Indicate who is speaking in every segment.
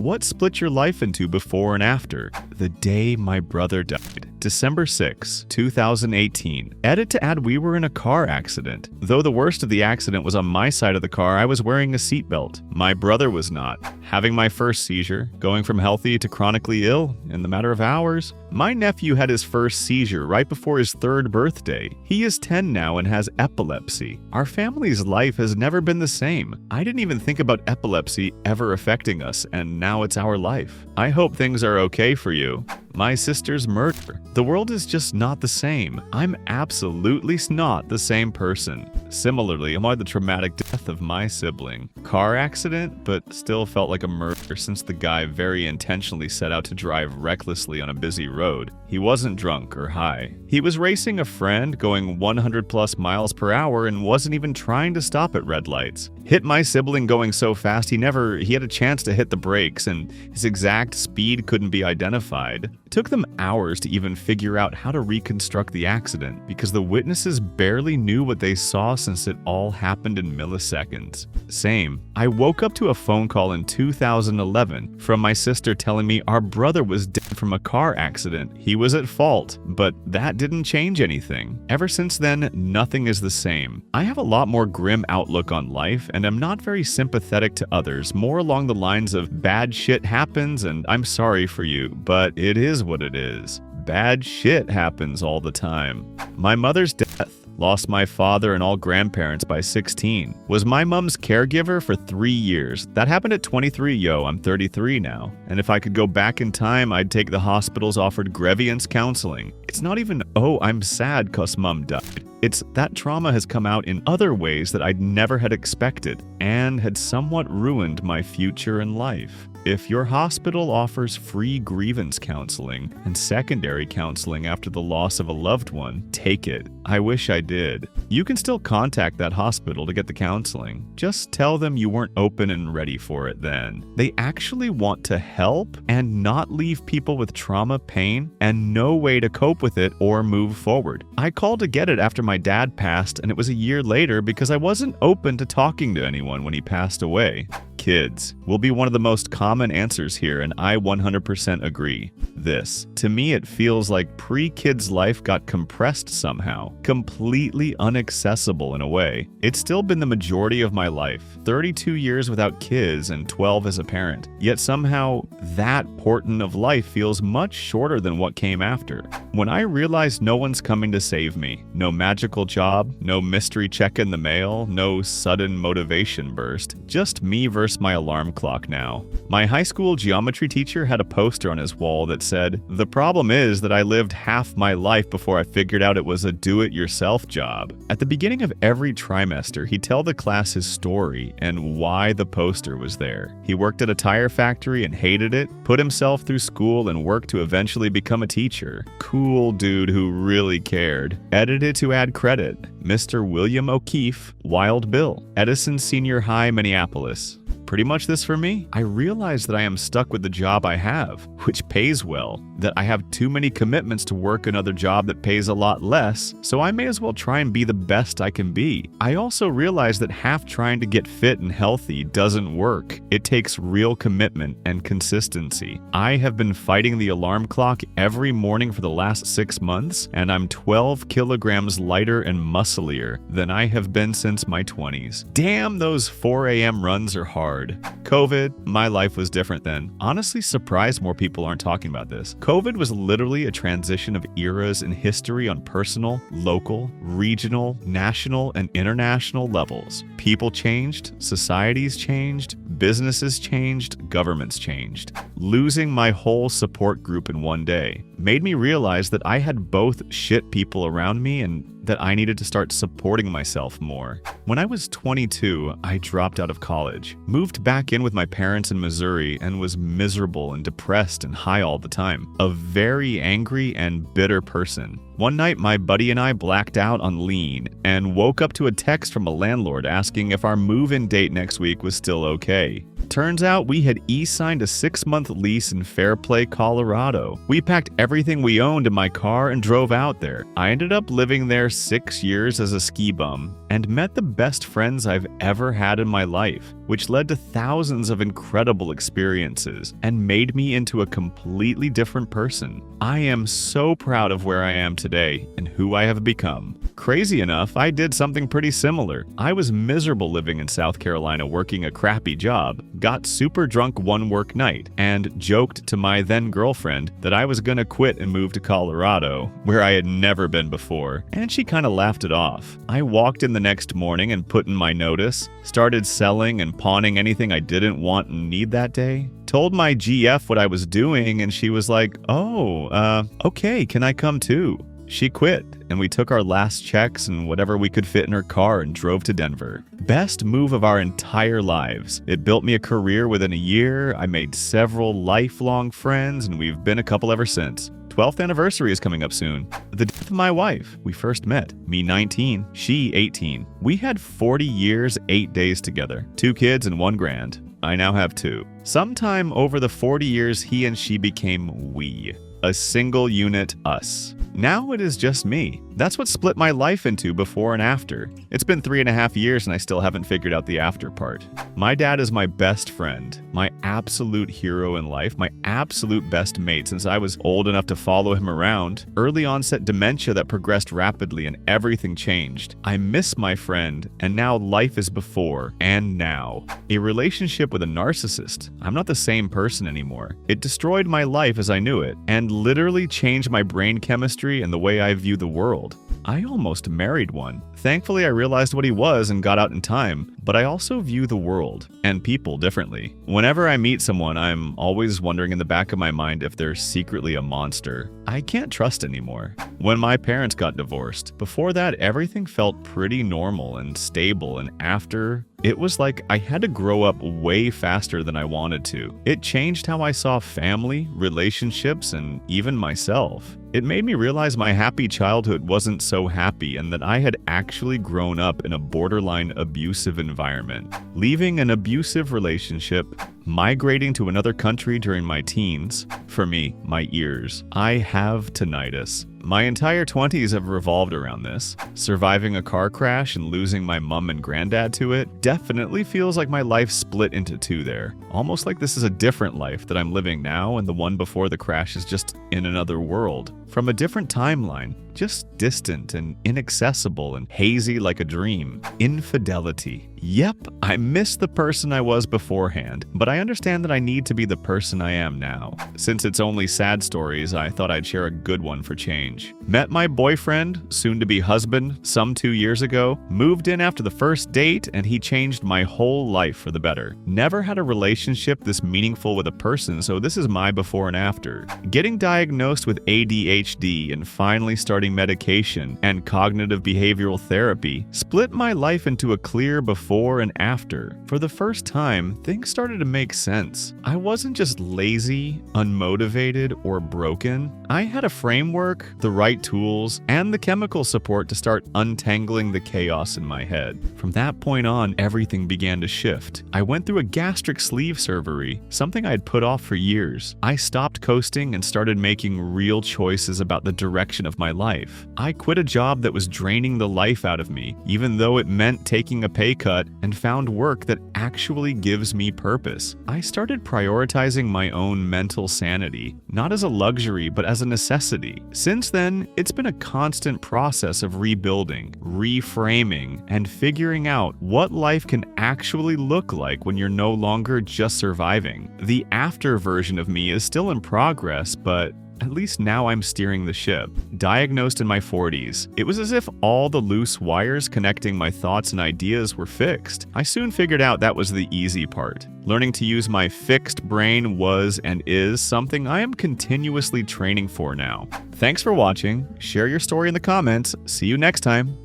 Speaker 1: What split your life into before and after? The day my brother died. December 6, 2018. Edit to add we were in a car accident. Though the worst of the accident was on my side of the car, I was wearing a seatbelt. My brother was not. Having my first seizure, going from healthy to chronically ill in the matter of hours. My nephew had his first seizure right before his 3rd birthday. He is 10 now and has epilepsy. Our family's life has never been the same. I didn't even think about epilepsy ever affecting us, and now it's our life. I hope things are okay for you. My sister's murder. The world is just not the same. I'm absolutely not the same person. Similarly, I'm on the traumatic death of my sibling. Car accident, but still felt like a murder since the guy very intentionally set out to drive recklessly on a busy road. He wasn't drunk or high. He was racing a friend going 100+ miles per hour and wasn't even trying to stop at red lights. Hit my sibling going so fast he had a chance to hit the brakes, and his exact speed couldn't be identified. It took them hours to even figure out how to reconstruct the accident because the witnesses barely knew what they saw since it all happened in milliseconds. Same. I woke up to a phone call in 2011 from my sister telling me our brother was dead from a car accident. He was at fault, but that didn't change anything. Ever since then, nothing is the same. I have a lot more grim outlook on life, and I'm not very sympathetic to others, more along the lines of bad shit happens and I'm sorry for you, but it is what it is. Bad shit happens all the time. My mother's death. Lost my father and all grandparents by 16. Was my mom's caregiver for 3 years. That happened at 23, yo. I'm 33 now. And if I could go back in time, I'd take the hospital's offered grievance counseling. It's not even, oh, I'm sad 'cause mom died. It's that trauma has come out in other ways that I'd never had expected and had somewhat ruined my future in life. If your hospital offers free grievance counseling and secondary counseling after the loss of a loved one, take it. I wish I did. You can still contact that hospital to get the counseling. Just tell them you weren't open and ready for it then. They actually want to help and not leave people with trauma, pain, and no way to cope with it or move forward. I called to get it after my dad passed, and it was a year later because I wasn't open to talking to anyone when he passed away. Kids will be one of the most common answers here, and I 100% agree. This, to me, it feels like pre-kids life got compressed somehow, completely inaccessible in a way. It's still been the majority of my life, 32 years without kids and 12 as a parent, yet somehow that portion of life feels much shorter than what came after. When I realized no one's coming to save me, no magical job, no mystery check in the mail, no sudden motivation burst, just me versus my alarm clock now. My high school geometry teacher had a poster on his wall that said, "The problem is that I lived half my life before I figured out it was a do-it-yourself job." At the beginning of every trimester, he'd tell the class his story and why the poster was there. He worked at a tire factory and hated it, put himself through school and worked to eventually become a teacher. Cool dude who really cared. Edited to add credit, Mr. William O'Keefe, Wild Bill, Edison Senior High, Minneapolis. Pretty much this for me. I realize that I am stuck with the job I have, which pays well, that I have too many commitments to work another job that pays a lot less, so I may as well try and be the best I can be. I also realize that half trying to get fit and healthy doesn't work. It takes real commitment and consistency. I have been fighting the alarm clock every morning for the last 6 months, and I'm 12 kilograms lighter and musclier than I have been since my 20s. Damn, those 4 a.m. runs are hard. COVID, my life was different then. Honestly surprised more people aren't talking about this. COVID was literally a transition of eras in history on personal, local, regional, national, and international levels. People changed, societies changed, businesses changed, governments changed. Losing my whole support group in one day made me realize that I had both shit people around me and that I needed to start supporting myself more. When I was 22, I dropped out of college, moved back in with my parents in Missouri, and was miserable and depressed and high all the time. A very angry and bitter person. One night, my buddy and I blacked out on lean and woke up to a text from a landlord asking if our move-in date next week was still okay. Turns out we had e-signed a 6-month lease in Fairplay, Colorado. We packed everything we owned in my car and drove out there. I ended up living there 6 years as a ski bum and met the best friends I've ever had in my life, which led to thousands of incredible experiences and made me into a completely different person. I am so proud of where I am today and who I have become. Crazy enough, I did something pretty similar. I was miserable living in South Carolina working a crappy job, got super drunk one work night, and joked to my then girlfriend that I was gonna quit and move to Colorado, where I had never been before, and she kinda laughed it off. I walked in the next morning and put in my notice, started selling and pawning anything I didn't want and need that day, told my GF what I was doing, and she was like, okay, can I come too? She quit, and we took our last checks and whatever we could fit in her car and drove to Denver. Best move of our entire lives. It built me a career within a year, I made several lifelong friends, and we've been a couple ever since. 12th anniversary is coming up soon. The death of my wife. We first met. Me 19, she 18. We had 40 years, 8 days together. 2 kids and 1 grand. I now have 2. Sometime over the 40 years, he and she became we. A single unit us. Now it is just me. That's what split my life into before and after. It's been 3.5 years and I still haven't figured out the after part. My dad is my best friend, my absolute hero in life, my absolute best mate since I was old enough to follow him around. Early onset dementia that progressed rapidly and everything changed. I miss my friend, and now life is before and now. A relationship with a narcissist. I'm not the same person anymore. It destroyed my life as I knew it, and literally changed my brain chemistry and the way I view the world. I almost married one. Thankfully, I realized what he was and got out in time, but I also view the world and people differently. Whenever I meet someone, I'm always wondering in the back of my mind if they're secretly a monster. I can't trust anymore. When my parents got divorced, before that, everything felt pretty normal and stable, and after, it was like I had to grow up way faster than I wanted to. It changed how I saw family, relationships, and even myself. It made me realize my happy childhood wasn't so happy and that I had actually grown up in a borderline abusive environment. Leaving an abusive relationship, migrating to another country during my teens, for me, my ears. I have tinnitus. My entire 20s have revolved around this. Surviving a car crash and losing my mom and granddad to it definitely feels like my life split into 2 there. Almost like this is a different life that I'm living now, and the one before the crash is just in another world. From a different timeline, just distant and inaccessible and hazy like a dream. Infidelity. Yep, I miss the person I was beforehand, but I understand that I need to be the person I am now. Since it's only sad stories, I thought I'd share a good one for change. Met my boyfriend, soon-to-be husband, some 2 years ago, moved in after the first date, and he changed my whole life for the better. Never had a relationship this meaningful with a person, so this is my before and after. Getting diagnosed with ADHD and finally starting medication and cognitive behavioral therapy split my life into a clear before and after. For the first time, things started to make sense. I wasn't just lazy, unmotivated, or broken. I had a framework, the right tools, and the chemical support to start untangling the chaos in my head. From that point on, everything began to shift. I went through a gastric sleeve surgery, something I'd put off for years. I stopped coasting and started making real choices about the direction of my life. I quit a job that was draining the life out of me, even though it meant taking a pay cut, and found work that actually gives me purpose. I started prioritizing my own mental sanity, not as a luxury, but as a necessity. Since then, it's been a constant process of rebuilding, reframing, and figuring out what life can actually look like when you're no longer just surviving. The after version of me is still in progress, but at least now I'm steering the ship. Diagnosed in my 40s, it was as if all the loose wires connecting my thoughts and ideas were fixed. I soon figured out that was the easy part. Learning to use my fixed brain was and is something I am continuously training for now. Thanks for watching. Share your story in the comments. See you next time.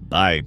Speaker 1: Bye.